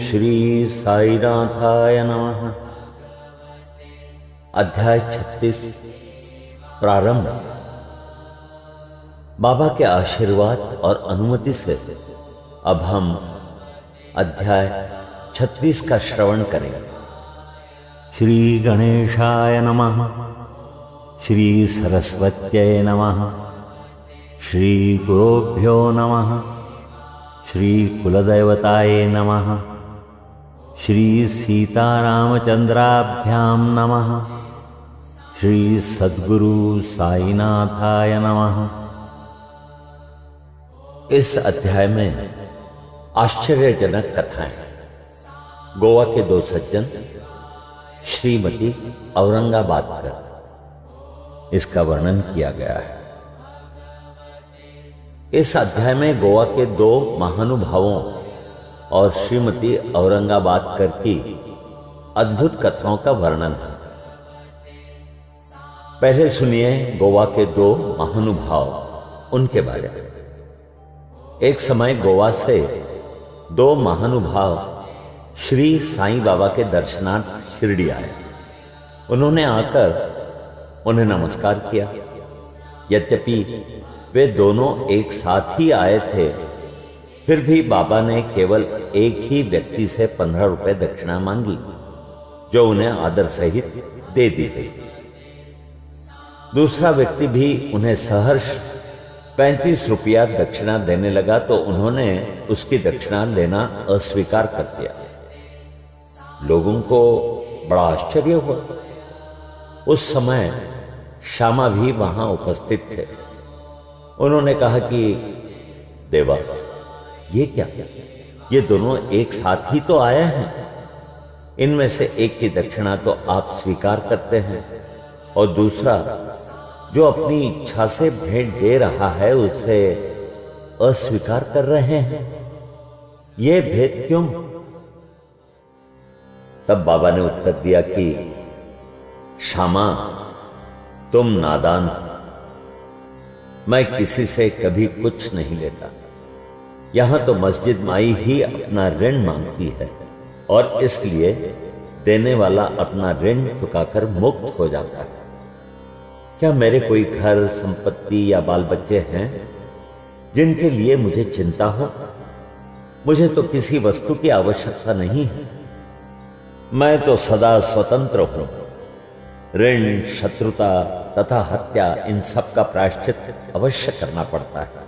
श्री साईनाथाय नमः। अध्याय 36 प्रारंभ। बाबा के आशीर्वाद और अनुमति से अब हम अध्याय 36 का श्रवण करेंगे। श्री गणेशाय नमः। श्री सरस्वत्यै नमः। श्री गुरुभ्यो नमः। श्री कुलदेवताय नमः। श्री सीतारामचंद्राभ्यां नमः। श्री सद्गुरु साईनाथाय नमः। इस अध्याय में आश्चर्यजनक कथाएं। गोवा के दो सज्जन श्रीमती औरंगाबादकर, इसका वर्णन किया गया है। इस अध्याय में गोवा के दो महानुभावों और श्रीमती औरंगाबादकर की अद्भुत कथाओं का वर्णन है। पहले सुनिए गोवा के दो महानुभाव, उनके बारे में। एक समय गोवा से दो महानुभाव श्री साईं बाबा के दर्शनार्थ शिरडी आए। उन्होंने आकर उन्हें नमस्कार किया। यद्यपि वे दोनों एक साथ ही आए थे, फिर भी बाबा ने केवल एक ही व्यक्ति से 15 रुपए दक्षिणा मांगी, जो उन्हें आदर सहित दे दी गई। दूसरा व्यक्ति भी उन्हें सहर्ष 35 रुपया दक्षिणा देने लगा, तो उन्होंने उसकी दक्षिणा लेना अस्वीकार कर दिया। लोगों को बड़ा आश्चर्य हुआ। उस समय श्यामा भी वहां उपस्थित थे। उन्होंने कहा कि देवा, ये क्या? ये दोनों एक साथ ही तो आए हैं। इनमें से एक की दक्षिणा तो आप स्वीकार करते हैं और दूसरा जो अपनी इच्छा से भेंट दे रहा है उसे अस्वीकार कर रहे हैं। ये भेद क्यों? तब बाबा ने उत्तर दिया कि श्यामा, तुम नादान हो। मैं किसी से कभी कुछ नहीं लेता। यहां तो मस्जिद माई ही अपना ऋण मांगती है और इसलिए देने वाला अपना ऋण चुकाकर मुक्त हो जाता है। क्या मेरे कोई घर, संपत्ति या बाल बच्चे हैं जिनके लिए मुझे चिंता हो? मुझे तो किसी वस्तु की आवश्यकता नहीं है। मैं तो सदा स्वतंत्र हूं। ऋण, शत्रुता तथा हत्या, इन सब का प्रायश्चित अवश्य करना पड़ता है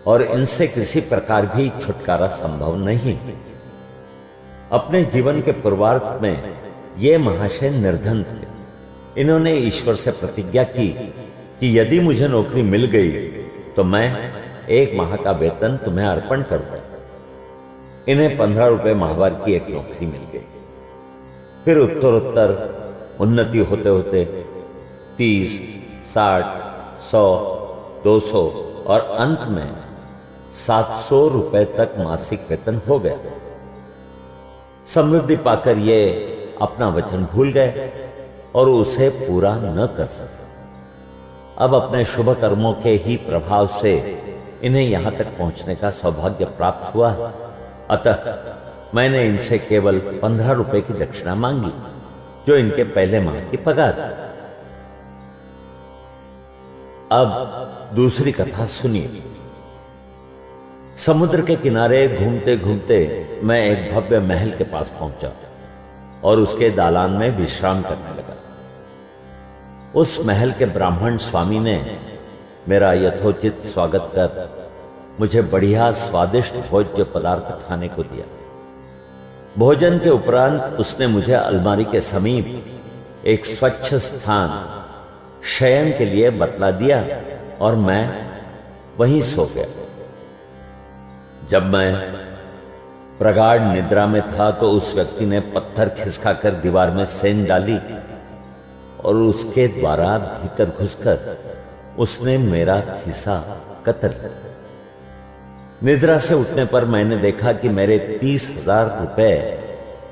और इनसे किसी प्रकार भी छुटकारा संभव नहीं। अपने जीवन के पूर्वार्ध में ये महाशय निर्धन थे। इन्होंने ईश्वर से प्रतिज्ञा की कि यदि मुझे नौकरी मिल गई तो मैं 1 माह का वेतन तुम्हें अर्पण करूंगा। इन्हें 15 रुपए माहवार की एक नौकरी मिल गई। फिर उत्तरोत्तर उन्नति होते होते 30, 60, 100, 200 और अंत में 700 रुपए तक मासिक वेतन हो गया। समृद्धि पाकर ये अपना वचन भूल गए और उसे पूरा न कर सके। अब अपने शुभ कर्मों के ही प्रभाव से इन्हें यहां तक पहुंचने का सौभाग्य प्राप्त हुआ है। अतः मैंने इनसे केवल 15 रुपए की दक्षिणा मांगी, जो इनके पहले माह की पगार थी। अब दूसरी कथा सुनिए। समुद्र के किनारे घूमते घूमते मैं एक भव्य महल के पास पहुंचा और उसके दालान में विश्राम करने लगा। उस महल के ब्राह्मण स्वामी ने मेरा यथोचित स्वागत कर मुझे बढ़िया स्वादिष्ट भोज्य पदार्थ खाने को दिया। भोजन के उपरांत उसने मुझे अलमारी के समीप एक स्वच्छ स्थान शयन के लिए बतला दिया और मैं वहीं सो गया। जब मैं प्रगाढ़ निद्रा में था तो उस व्यक्ति ने पत्थर खिसकाकर दीवार में सेंध डाली और उसके द्वारा भीतर घुसकर उसने मेरा खिस्सा कतर लिया। निद्रा से उठने पर मैंने देखा कि मेरे 30,000 रुपए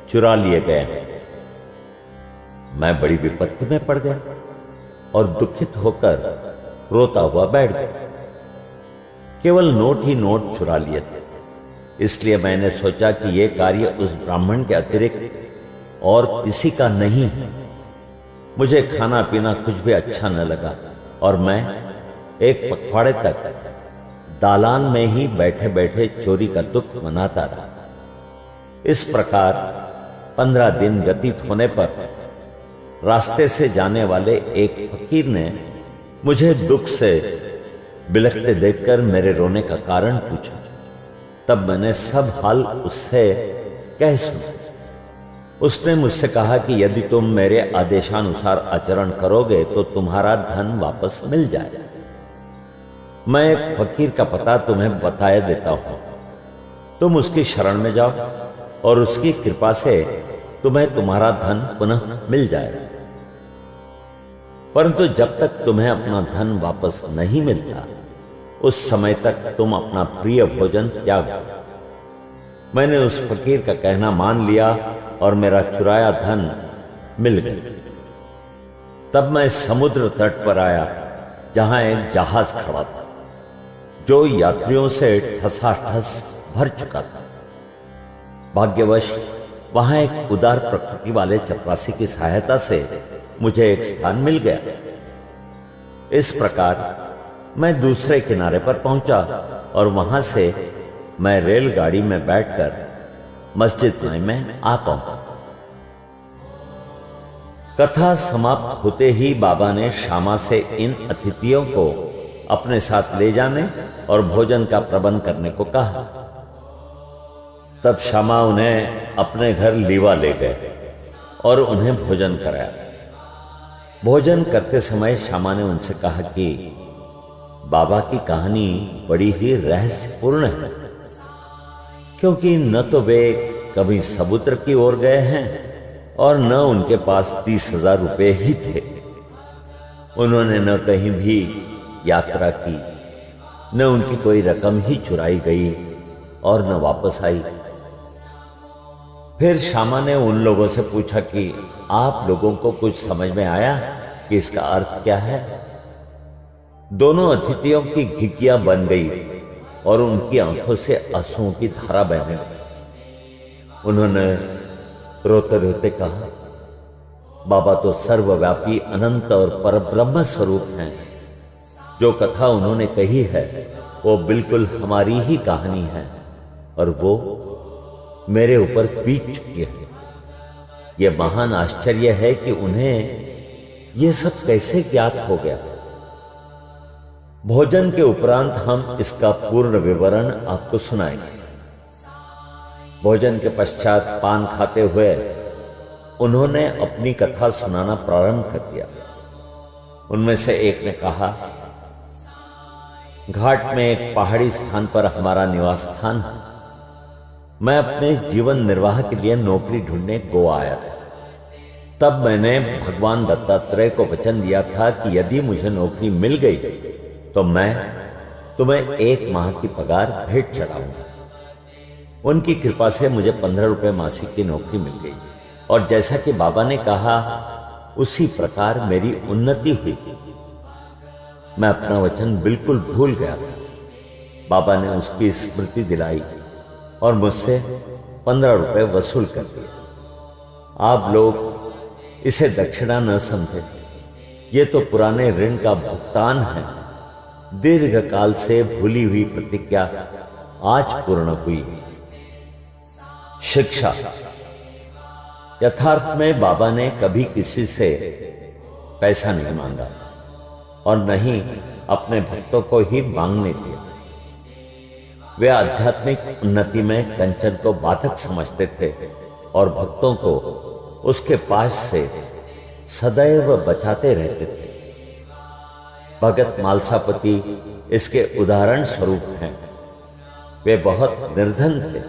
चुरा लिए गए हैं। मैं बड़ी विपत्ति में पड़ गया और दुखित होकर रोता हुआ बैठ गया। केवल नोट ही नोट चुरा लिए थे। इसलिए मैंने सोचा कि यह कार्य उस ब्राह्मण के अतिरिक्त और किसी का नहीं है। मुझे खाना पीना कुछ भी अच्छा न लगा और मैं एक पखवाड़े तक दालान में ही बैठे बैठे चोरी का दुख मनाता रहा। इस प्रकार 15 दिन व्यतीत होने पर रास्ते से जाने वाले एक फकीर ने मुझे दुख से बिलखते देखकर मेरे रोने का कारण पूछा। तब मैंने सब हाल उससे कह सुना। उसने मुझसे कहा कि यदि तुम मेरे आदेशानुसार आचरण करोगे तो तुम्हारा धन वापस मिल जाएगा। मैं एक फकीर का पता तुम्हें बताए देता हूं, तुम उसकी शरण में जाओ और उसकी कृपा से तुम्हें तुम्हारा धन पुनः मिल जाएगा। परंतु जब तक तुम्हें अपना धन वापस नहीं मिलता उस समय तक तुम अपना प्रिय भोजन त्यागो। मैंने उस फकीर का कहना मान लिया और मेरा चुराया धन मिल गया। तब मैं समुद्र तट पर आया जहां एक जहाज खड़ा था जो यात्रियों से ठसाठस भर चुका था। भाग्यवश वहां एक उदार प्रकृति वाले चपरासी की सहायता से मुझे एक स्थान मिल गया। इस प्रकार मैं दूसरे किनारे पर पहुंचा और वहां से मैं रेलगाड़ी में बैठकर मस्जिद में आ पहुंचा। कथा समाप्त होते ही बाबा ने श्यामा से इन अतिथियों को अपने साथ ले जाने और भोजन का प्रबंध करने को कहा। तब श्यामा उन्हें अपने घर लीवा ले गए और उन्हें भोजन कराया। भोजन करते समय श्यामा ने उनसे कहा कि बाबा की कहानी बड़ी ही रहस्यपूर्ण है, क्योंकि न तो वे कभी समुद्र की ओर गए हैं और न उनके पास 30,000 रुपए ही थे। उन्होंने न कहीं भी यात्रा की, न उनकी कोई रकम ही चुराई गई और न वापस आई। फिर श्यामा ने उन लोगों से पूछा कि आप लोगों को कुछ समझ में आया कि इसका अर्थ क्या है? दोनों अतिथियों की घिघिया बन गई और उनकी आंखों से आंसुओं की धारा बहने लगी। उन्होंने रोते रोते कहा, बाबा तो सर्वव्यापी अनंत और परब्रह्म स्वरूप हैं। जो कथा उन्होंने कही है वो बिल्कुल हमारी ही कहानी है और वो मेरे ऊपर बीत चुकी है। यह महान आश्चर्य है कि उन्हें यह सब कैसे ज्ञात हो गया। भोजन के उपरांत हम इसका पूर्ण विवरण आपको सुनाएंगे। भोजन के पश्चात पान खाते हुए उन्होंने अपनी कथा सुनाना प्रारंभ कर दिया। उनमें से एक ने कहा, घाट में एक पहाड़ी स्थान पर हमारा निवास स्थान है। मैं अपने जीवन निर्वाह के लिए नौकरी ढूंढने गोवा आया था। तब मैंने भगवान दत्तात्रेय को वचन दिया था कि यदि मुझे नौकरी मिल गई तो मैं तुम्हें 1 माह की पगार भेंट चढ़ाऊंगा। उनकी कृपा से मुझे 15 रुपए मासिक की नौकरी मिल गई और जैसा कि बाबा ने कहा उसी प्रकार मेरी उन्नति हुई। मैं अपना वचन बिल्कुल भूल गया था। बाबा ने उसकी स्मृति दिलाई और मुझसे 15 रुपए वसूल कर दिए। आप लोग इसे दक्षिणा न समझे, ये तो पुराने ऋण का भुगतान है। दीर्घ काल से भूली हुई प्रतिज्ञा आज पूर्ण हुई। शिक्षा। यथार्थ में बाबा ने कभी किसी से पैसा नहीं मांगा और न ही अपने भक्तों को ही मांगने दिया। वे आध्यात्मिक उन्नति में कंचन को बाधक समझते थे और भक्तों को उसके पास से सदैव बचाते रहते थे। भगत मालसापति इसके उदाहरण स्वरूप हैं। वे बहुत निर्धन थे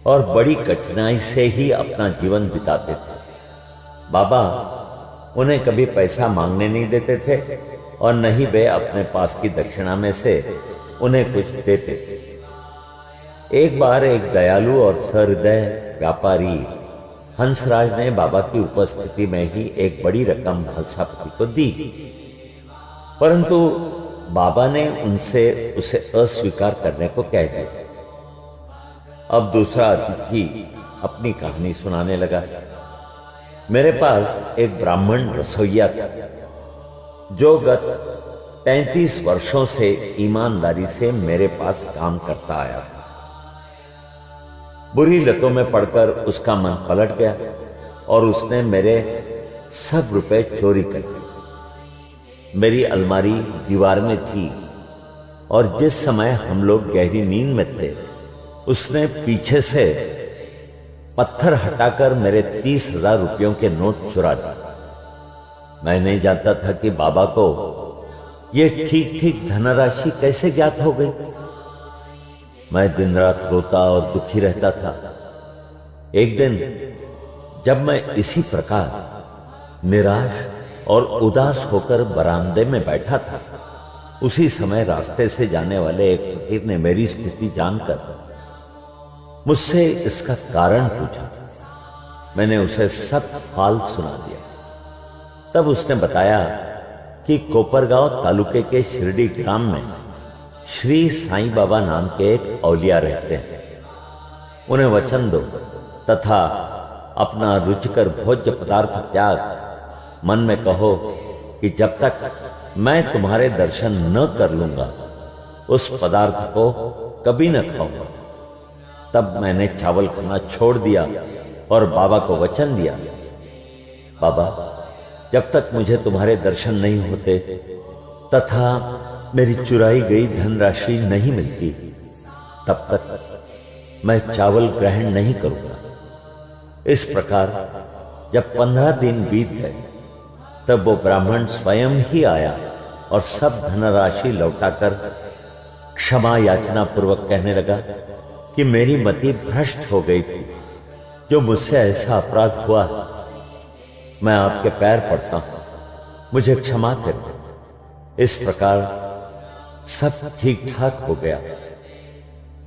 और बड़ी कठिनाई से ही अपना जीवन बिताते थे। बाबा उन्हें कभी पैसा मांगने नहीं देते थे और न ही वे अपने पास की दक्षिणा में से उन्हें कुछ देते थे। एक बार एक दयालु और सहृदय व्यापारी हंसराज ने बाबा की उपस्थिति में ही एक बड़ी रकम मालसापति को दी, परंतु बाबा ने उनसे उसे अस्वीकार करने को कह दिया। अब दूसरा अतिथि अपनी कहानी सुनाने लगा। मेरे पास एक ब्राह्मण रसोइया था जो गत 35 वर्षों से ईमानदारी से मेरे पास काम करता आया था। बुरी लतों में पड़कर उसका मन पलट गया और उसने मेरे सब रुपए चोरी कर लिए। मेरी अलमारी दीवार में थी और जिस समय हम लोग गहरी नींद में थे उसने पीछे से पत्थर हटाकर मेरे 30,000 रुपयों के नोट चुरा दिए। मैं नहीं जानता था कि बाबा को यह ठीक ठीक धनराशि कैसे ज्ञात हो गई। मैं दिन रात रोता और दुखी रहता था। एक दिन जब मैं इसी प्रकार निराश और उदास होकर बरामदे में बैठा था, उसी समय रास्ते से जाने वाले एक फकीर ने मेरी स्थिति जानकर मुझसे इसका कारण पूछा। मैंने उसे सब हाल सुना दिया। तब उसने बताया कि कोपरगांव तालुके के शिरडी ग्राम में श्री साईं बाबा नाम के एक औलिया रहते हैं। उन्हें वचन दो तथा अपना रुचिकर भोज्य पदार्थ त्याग मन में कहो कि जब तक मैं तुम्हारे दर्शन न कर लूंगा उस पदार्थ को कभी न खाऊंगा। तब मैंने चावल खाना छोड़ दिया और बाबा को वचन दिया, बाबा जब तक मुझे तुम्हारे दर्शन नहीं होते तथा मेरी चुराई गई धनराशि नहीं मिलती तब तक मैं चावल ग्रहण नहीं करूंगा। इस प्रकार जब 15 दिन बीत गए तब वो ब्राह्मण स्वयं ही आया और सब धनराशि लौटाकर क्षमा याचना पूर्वक कहने लगा कि मेरी मति भ्रष्ट हो गई थी, जो मुझसे ऐसा अपराध हुआ। मैं आपके पैर पड़ता हूं, मुझे क्षमा करें। इस प्रकार सब ठीक ठाक हो गया।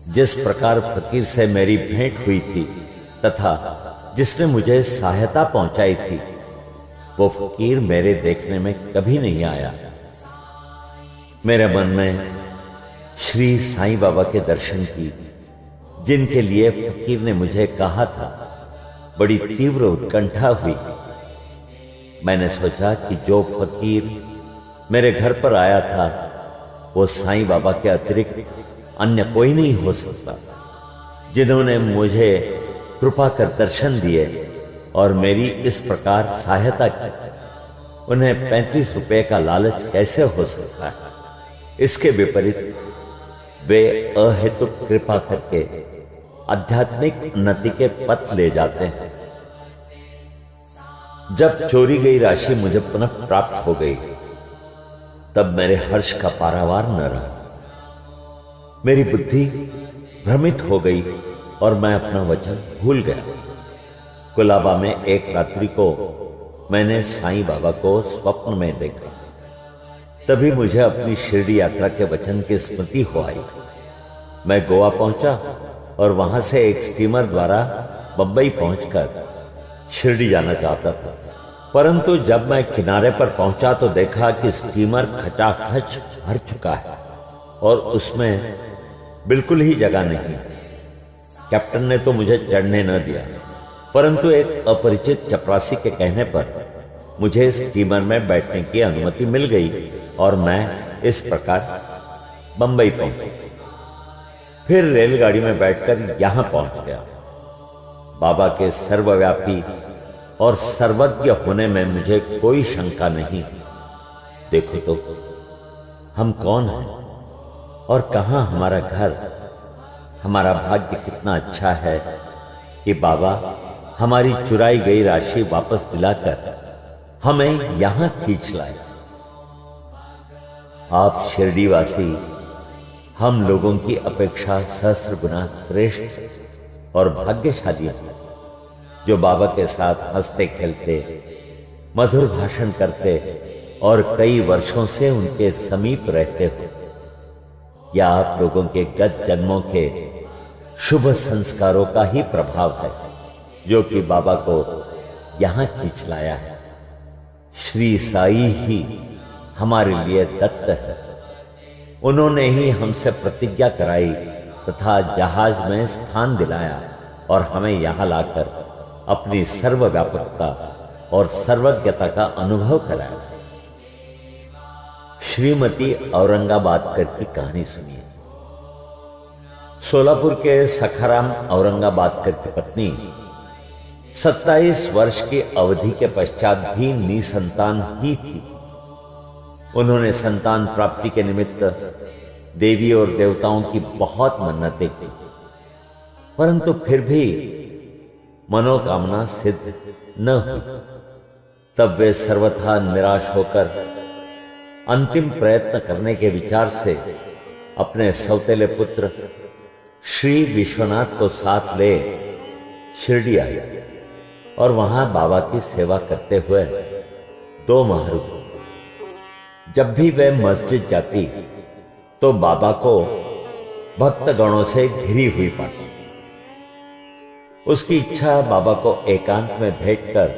जिस प्रकार फकीर से मेरी भेंट हुई थी तथा जिसने मुझे सहायता पहुंचाई थी, वो फकीर मेरे देखने में कभी नहीं आया। मेरे मन में श्री साईं बाबा के दर्शन की, जिनके लिए फकीर ने मुझे कहा था, बड़ी तीव्र उत्कंठा हुई। मैंने सोचा कि जो फकीर मेरे घर पर आया था वो साईं बाबा के अतिरिक्त अन्य कोई नहीं हो सकता, जिन्होंने मुझे कृपा कर दर्शन दिए और मेरी इस प्रकार सहायता की। उन्हें 35 रुपए का लालच कैसे हो सकता है। इसके विपरीत वे अहेतुक कृपा करके आध्यात्मिक उन्नति के पथ ले जाते हैं। जब चोरी गई राशि मुझे पुनः प्राप्त हो गई तब मेरे हर्ष का पारावार न रहा। मेरी बुद्धि भ्रमित हो गई और मैं अपना वचन भूल गया। कुलाबा में एक रात्रि को मैंने साईं बाबा को स्वप्न में देखा। तभी मुझे अपनी शिरडी यात्रा के वचन की स्मृति हो आई। मैं गोवा पहुंचा और वहां से एक स्टीमर द्वारा बंबई पहुंचकर शिरडी जाना चाहता था, परंतु जब मैं किनारे पर पहुंचा तो देखा कि स्टीमर खचाखच भर चुका है और उसमें बिल्कुल ही जगह नहीं। कैप्टन ने तो मुझे चढ़ने न दिया, परंतु एक अपरिचित चपरासी के कहने पर मुझे स्टीमर में बैठने की अनुमति मिल गई और मैं इस प्रकार बंबई पहुंचा। फिर रेलगाड़ी में बैठकर यहां पहुंच गया। बाबा के सर्वव्यापी और सर्वज्ञ होने में मुझे कोई शंका नहीं। देखो तो हम कौन हैं और कहां हमारा घर। हमारा भाग्य कितना अच्छा है कि बाबा हमारी चुराई गई राशि वापस दिलाकर हमें यहां खींच लाए। आप शिरडीवासी हम लोगों की अपेक्षा सहस्र गुना श्रेष्ठ और भाग्यशाली हैं, जो बाबा के साथ हंसते खेलते, मधुर भाषण करते और कई वर्षों से उनके समीप रहते हो। या आप लोगों के गत जन्मों के शुभ संस्कारों का ही प्रभाव है जो कि बाबा को यहां खींच लाया है। श्री साई ही हमारे लिए दत्त है। उन्होंने ही हमसे प्रतिज्ञा कराई तथा जहाज में स्थान दिलाया और हमें यहां लाकर अपनी सर्वव्यापकता और सर्वज्ञता का अनुभव कराया। श्रीमती औरंगाबादकर की कहानी सुनिए। सोलापुर के सखाराम औरंगाबादकर की पत्नी 27 वर्ष की अवधि के पश्चात भी निसंतान ही थी। उन्होंने संतान प्राप्ति के निमित्त देवी और देवताओं की बहुत मन्नतें की, परंतु फिर भी मनोकामना सिद्ध न हुई। तब वे सर्वथा निराश होकर अंतिम प्रयत्न करने के विचार से अपने सौतेले पुत्र श्री विश्वनाथ को साथ ले शिरडी आई और वहां बाबा की सेवा करते हुए 2 माह रुकी। जब भी वे मस्जिद जाती तो बाबा को भक्तगणों से घिरी हुई पाती। उसकी इच्छा बाबा को एकांत में भेंटकर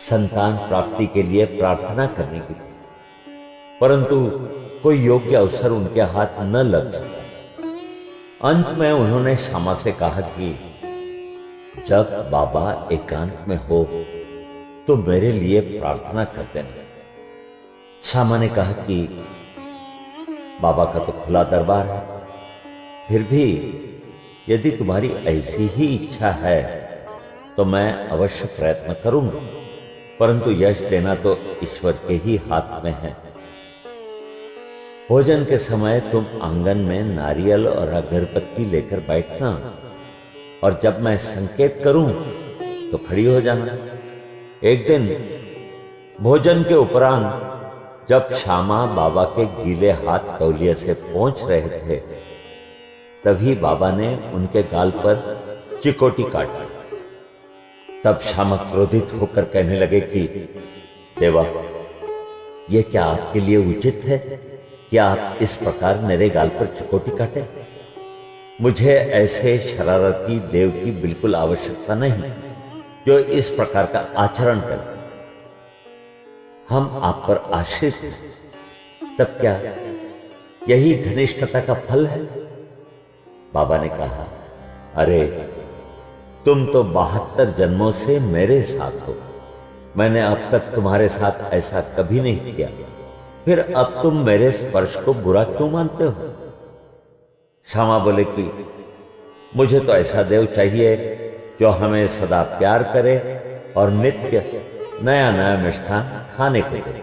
संतान प्राप्ति के लिए प्रार्थना करने की थी, परंतु कोई योग्य अवसर उनके हाथ न लग सका। अंत में उन्होंने श्यामा से कहा कि जब बाबा एकांत में हो तो मेरे लिए प्रार्थना कर देना। श्यामा ने कहा कि बाबा का तो खुला दरबार है, फिर भी यदि तुम्हारी ऐसी ही इच्छा है तो मैं अवश्य प्रयत्न करूंगा, परंतु यश देना तो ईश्वर के ही हाथ में है। भोजन के समय तुम आंगन में नारियल और अगरबत्ती लेकर बैठना और जब मैं संकेत करूं तो खड़ी हो जाना। एक दिन भोजन के उपरांत जब श्यामा बाबा के गीले हाथ तौलिए से पोंछ रहे थे, तभी बाबा ने उनके गाल पर चिकोटी काटी। तब श्यामा क्रोधित होकर कहने लगे कि देवा, यह क्या आपके लिए उचित है कि आप इस प्रकार मेरे गाल पर चिकोटी काटे? मुझे ऐसे शरारती देव की बिल्कुल आवश्यकता नहीं जो इस प्रकार का आचरण करे। हम आप पर आश्रित हैं, तब क्या यही घनिष्ठता का फल है? बाबा ने कहा, अरे तुम तो 72 जन्मों से मेरे साथ हो। मैंने अब तक तुम्हारे साथ ऐसा कभी नहीं किया, फिर अब तुम मेरे स्पर्श को बुरा क्यों मानते हो? श्यामा बोले कि मुझे तो ऐसा देव चाहिए जो हमें सदा प्यार करे और नित्य नया नया मिष्ठान खाने को दे।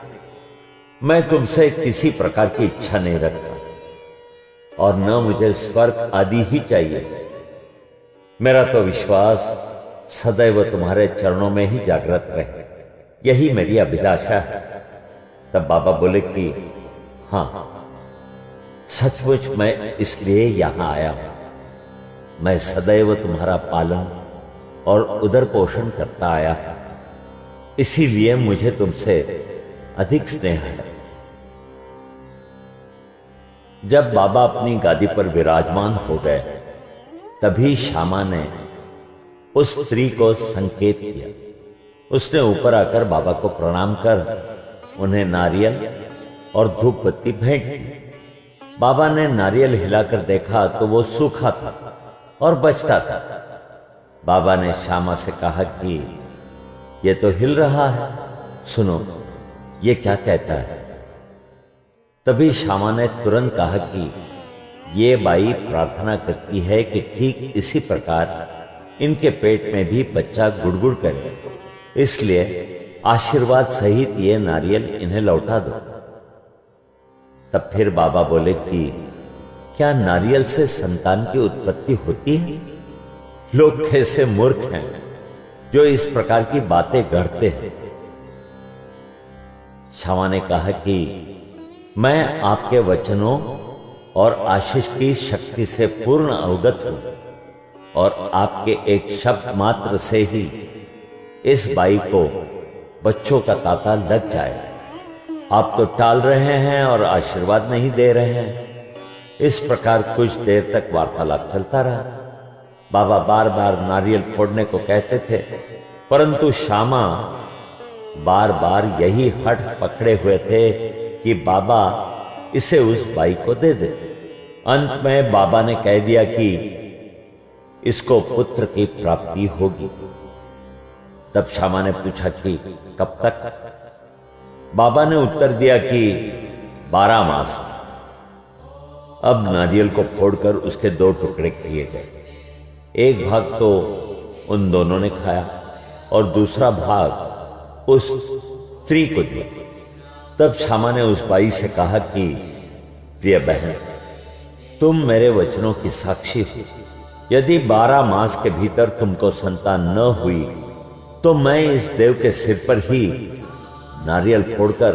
मैं तुमसे किसी प्रकार की इच्छा नहीं रखता और न मुझे स्वर्ग आदि ही चाहिए। मेरा तो विश्वास सदैव तुम्हारे चरणों में ही जागृत रहे, यही मेरी अभिलाषा है। तब बाबा बोले कि हां, सचमुच मैं इसलिए यहां आया हूं। मैं सदैव तुम्हारा पालन और उदर पोषण करता आया हूं, इसीलिए मुझे तुमसे अधिक स्नेह है। जब बाबा अपनी गादी पर विराजमान हो गए, तभी श्यामा ने उस स्त्री को संकेत किया। उसने ऊपर आकर बाबा को प्रणाम कर उन्हें नारियल और धूप बत्ती भेंट की। बाबा ने नारियल हिलाकर देखा तो वो सूखा था और बचता था। बाबा ने श्यामा से कहा कि ये तो हिल रहा है, सुनो ये क्या कहता है? तभी श्यामा ने तुरंत कहा कि ये बाई प्रार्थना करती है कि ठीक इसी प्रकार इनके पेट में भी बच्चा गुड़गुड़ करे, इसलिए आशीर्वाद सहित ये नारियल इन्हें लौटा दो। तब फिर बाबा बोले कि क्या नारियल से संतान की उत्पत्ति होती है? लोग कैसे मूर्ख हैं जो इस प्रकार की बातें गढ़ते हैं। श्यामा ने कहा कि मैं आपके वचनों और आशीष की शक्ति से पूर्ण अवगत हूं और आपके एक शब्द मात्र से ही इस बाई को बच्चों का तांता लग जाए। आप तो टाल रहे हैं और आशीर्वाद नहीं दे रहे हैं। इस प्रकार कुछ देर तक वार्तालाप चलता रहा। बाबा बार बार नारियल फोड़ने को कहते थे, परंतु श्यामा बार बार यही हठ पकड़े हुए थे कि बाबा इसे उस बाई को दे दे। अंत में बाबा ने कह दिया कि इसको पुत्र की प्राप्ति होगी। तब श्यामा ने पूछा कि कब तक? बाबा ने उत्तर दिया कि 12 मास। अब नारियल को फोड़कर उसके 2 टुकड़े किए गए। एक भाग तो उन दोनों ने खाया और दूसरा भाग उस स्त्री को दिया। तब श्यामा ने उस बाई से कहा कि प्रिय बहन, तुम मेरे वचनों की साक्षी हो। यदि 12 मास के भीतर तुमको संतान न हुई तो मैं इस देव के सिर पर ही नारियल फोड़कर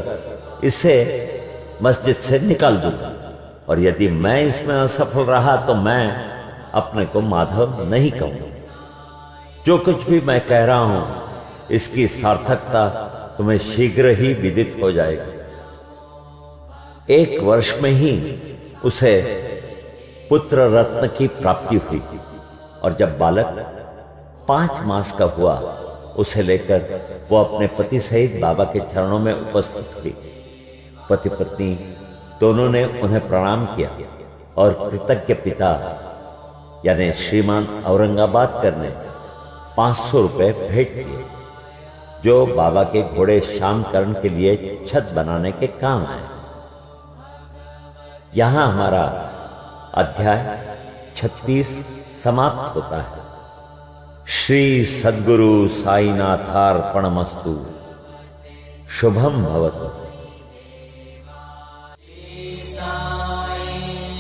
इसे मस्जिद से निकाल दूंगा, और यदि मैं इसमें असफल रहा तो मैं अपने को माधव नहीं कहूंगा। जो कुछ भी मैं कह रहा हूं इसकी सार्थकता तुम्हें शीघ्र ही विदित हो जाएगी। 1 वर्ष में ही उसे पुत्र रत्न की प्राप्ति हुई, और जब बालक 5 मास का हुआ उसे लेकर वो अपने पति सहित बाबा के चरणों में उपस्थित हुई। पति पत्नी दोनों ने उन्हें प्रणाम किया और कृतज्ञ पिता यानी श्रीमान औरंगाबाद करने 500 रुपए भेंट किए, जो बाबा के घोड़े श्यामकरण के लिए छत बनाने के काम आए। यहां हमारा अध्याय 36 समाप्त होता है। श्री सद्गुरु साईनाथार्पणमस्तु। शुभम भवतु।